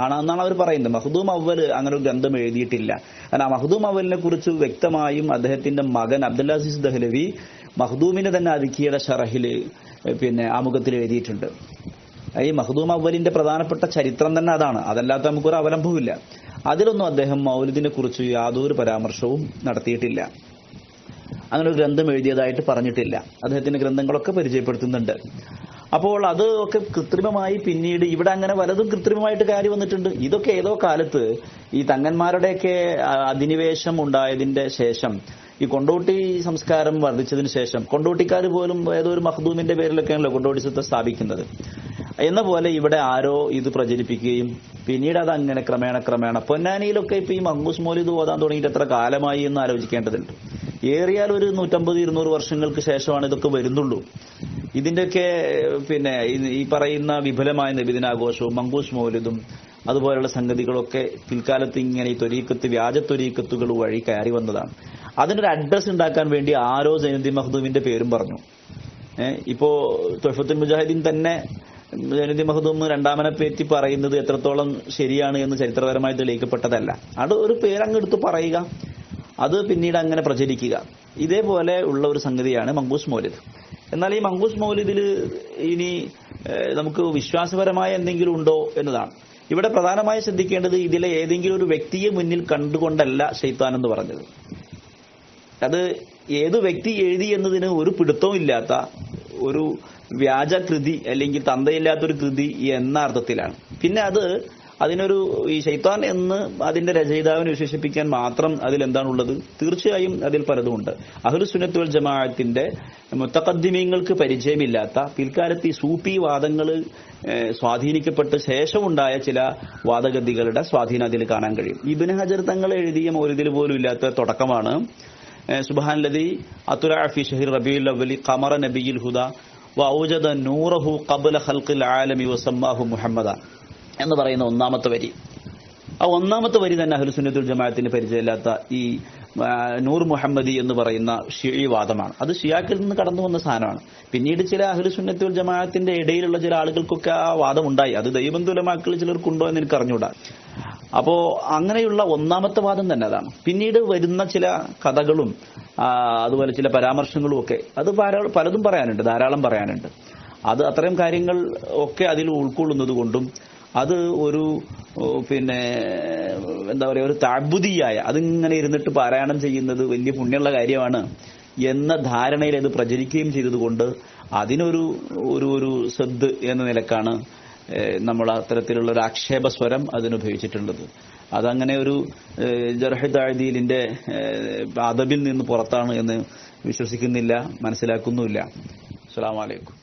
ആണെന്നാണ് അവർ പറയുന്നത്. മഖ്ദൂം അവ്വൽ അങ്ങനെ ഒരു ഗ്രന്ഥം എഴുതിയിട്ടില്ല. കാരണം മഖ്ദൂം അവലിനെ കുറിച്ച് വ്യക്തമായും അദ്ദേഹത്തിന്റെ മകൻ അബ്ദുൽ അസീസ് ദഹ്ലവി മഖ്ദൂമിനെ തന്നെ അദിക്കിയുടെ ഷറഹില് ആമുഖത്തിൽ എഴുതിയിട്ടുണ്ട്. ഈ മഖ്ദൂം അവലിന്റെ പ്രധാനപ്പെട്ട ചരിത്രം തന്നെ അതാണ്. അതല്ലാത്ത നമുക്കൊരു അവലംബവുമില്ല. അതിലൊന്നും അദ്ദേഹം മൗലിദിനെ കുറിച്ച് യാതൊരു പരാമർശവും നടത്തിയിട്ടില്ല. അങ്ങനെ ഒരു ഗ്രന്ഥം എഴുതിയതായിട്ട് പറഞ്ഞിട്ടില്ല. അദ്ദേഹത്തിന്റെ ഗ്രന്ഥങ്ങളൊക്കെ പരിചയപ്പെടുത്തുന്നുണ്ട്. അപ്പോൾ അത് ഒക്കെ കൃത്രിമമായി പിന്നീട് ഇവിടെ അങ്ങനെ വലതും കൃത്രിമമായിട്ട് കാര്യം വന്നിട്ടുണ്ട്. ഇതൊക്കെ ഏതോ കാലത്ത് ഈ തങ്ങന്മാരുടെയൊക്കെ അധിനിവേശം ഉണ്ടായതിന്റെ ശേഷം, ഈ കൊണ്ടോട്ടി സംസ്കാരം വർദ്ധിച്ചതിന് ശേഷം, കൊണ്ടോട്ടിക്കാർ പോലും ഏതോ ഒരു മഖ്ദൂമിന്റെ പേരിലൊക്കെയാണല്ലോ കൊണ്ടോട്ടിസത്തെ സ്ഥാപിക്കുന്നത്. എന്ന പോലെ ഇവിടെ ആരോ ഇത് പ്രചരിപ്പിക്കുകയും പിന്നീട് അത് അങ്ങനെ ക്രമേണ പൊന്നാനിയിലൊക്കെ ഇപ്പൊ ഈ മങ്കൂസ് മൗലിദ് ഓതാൻ തുടങ്ങിയിട്ട് എത്ര കാലമായി എന്ന് ആലോചിക്കേണ്ടതുണ്ട്. ഏറിയാൽ ഒരു 150-200 വർഷങ്ങൾക്ക് ശേഷമാണ് ഇതൊക്കെ വരുന്നുള്ളൂ. ഇതിന്റെയൊക്കെ ഈ പറയുന്ന വിപുലമായ നബിദിനാഘോഷവും മങ്കൂസ് മൗലിദും അതുപോലെയുള്ള സംഗതികളൊക്കെ പിൽക്കാലത്ത് ഇങ്ങനെ ഈ ത്വരീഖത്ത്, വ്യാജ ത്വരീഖത്തുകൾ വഴി കയറി വന്നതാണ്. അതിനൊരു അഡ്രസ് ഉണ്ടാക്കാൻ വേണ്ടി ആരോ സൈനുദ്ദീൻ മഖ്ദൂമിന്റെ പേരും പറഞ്ഞു. ഇപ്പോ തുഹ്ഫത്തുൽ മുജാഹിദീൻ തന്നെ സൈനുദ്ദീൻ മഖ്ദൂം രണ്ടാമനെ പറ്റി പറയുന്നത് എത്രത്തോളം ശരിയാണ് എന്ന് ചരിത്രപരമായി തെളിയിക്കപ്പെട്ടതല്ല. അത് ഒരു പേരങ്ങെടുത്ത് പറയുക, അത് പിന്നീട് അങ്ങനെ പ്രചരിക്കുക, ഇതേപോലെ ഉള്ള ഒരു സംഗതിയാണ് മങ്കൂസ് മൗലിദ്. എന്നാൽ ഈ മങ്കൂസ് മൗലിദിൽ ഇനി നമുക്ക് വിശ്വാസപരമായ എന്തെങ്കിലും ഉണ്ടോ എന്നതാണ് ഇവിടെ പ്രധാനമായി ശ്രദ്ധിക്കേണ്ടത്. ഇതിലെ ഏതെങ്കിലും ഒരു വ്യക്തിയെ മുന്നിൽ കണ്ടുകൊണ്ടല്ല ശൈത്താൻ എന്ന് പറഞ്ഞത്. അത് ഏത് വ്യക്തി എഴുതി എന്നതിന് ഒരു പിടുത്തവും ഇല്ലാത്ത ഒരു വ്യാജ കൃതി അല്ലെങ്കിൽ തന്തയില്ലാത്തൊരു കൃതി എന്ന അർത്ഥത്തിലാണ്. പിന്നെ അതിനൊരു ഈ ശൈത്താൻ എന്ന് അതിന്റെ രചയിതാവിനെ വിശേഷിപ്പിക്കാൻ മാത്രം അതിലെന്താണുള്ളത്? തീർച്ചയായും അതിൽ പലതുമുണ്ട്. അഹ്ലുസ് സുന്നത്ത് വൽ ജമാഅത്തിന്റെ മുത്തഖദ്ദിമീങ്ങൾക്ക് പരിചയമില്ലാത്ത പിൽക്കാലത്ത് ഈ സൂഫി വാദങ്ങൾ സ്വാധീനിക്കപ്പെട്ട് ശേഷമുണ്ടായ ചില വാദഗതികളുടെ സ്വാധീനം അതിൽ കാണാൻ കഴിയും. ഇബ്നു ഹജർ തങ്ങൾ എഴുതിയ മൗലിദിൽ പോലും ഇല്ലാത്ത തുടക്കമാണ് സുബ്ഹാനല്ലദീ അത്ലഅ ഫീ ശഹ്രി റബീഉൽ അവ്വലി ഖമറ നബിയിൽ ഹുദാ വഔജദ നൂറഹു ഖബ്ല ഖൽഖിൽ ആലമി വസമ്മാഹു മുഹമ്മദ എന്ന് പറയുന്ന ഒന്നാമത്തെ വരി. ആ ഒന്നാമത്തെ വരി തന്നെ അഹ്ലുസ് സുന്നത്തുൽ ജമാഅത്തിന് പരിചയമില്ലാത്ത ഈ നൂർ മുഹമ്മദി എന്ന് പറയുന്ന ഷിഈ വാദമാണ്. അത് ഷിയാക്കിൽ നിന്ന് കടന്നു വന്ന സാധനമാണ്. പിന്നീട് ചില അഹ്ലുസ് സുന്നത്തുൽ ജമാഅത്തിന്റെ ഇടയിലുള്ള ചില ആളുകൾക്കൊക്കെ ആ വാദം ഉണ്ടായി. അത് ദൈവബന്ധ ഉലമാക്കളിൽ ചിലർക്കുണ്ടോ എന്ന് എനിക്ക് അറിഞ്ഞൂടാ. അപ്പോ അങ്ങനെയുള്ള ഒന്നാമത്തെ വാദം തന്നെ അതാണ്. പിന്നീട് വരുന്ന ചില കഥകളും അതുപോലെ ചില പരാമർശങ്ങളും ഒക്കെ അത് പലതും പറയാനുണ്ട്, ധാരാളം പറയാനുണ്ട്. അത് അത്തരം കാര്യങ്ങൾ ഒക്കെ അതിൽ ഉൾക്കൊള്ളുന്നത് കൊണ്ടും അത് ഒരു എന്താ പറയുക, ഒരു തഅബ്ബുദിയായ അതിങ്ങനെ ഇരുന്നിട്ട് പാരായണം ചെയ്യുന്നത് വലിയ പുണ്യമുള്ള കാര്യമാണ് എന്ന ധാരണയിൽ അത് പ്രചരിക്കുകയും ചെയ്തതുകൊണ്ട് അതിനൊരു ഒരു സദ് എന്ന നിലക്കാണ് നമ്മൾ അത്തരത്തിലുള്ള ഒരു ആക്ഷേപ സ്വരം അതിനുപയോഗിച്ചിട്ടുള്ളത്. അതങ്ങനെ ഒരു ജർഹ് തഅദീലിന്റെ അദബിൽ നിന്ന് പുറത്താണ് എന്ന് വിശ്വസിക്കുന്നില്ല, മനസ്സിലാക്കുന്നുമില്ല. അസ്സലാമു അലൈക്കും.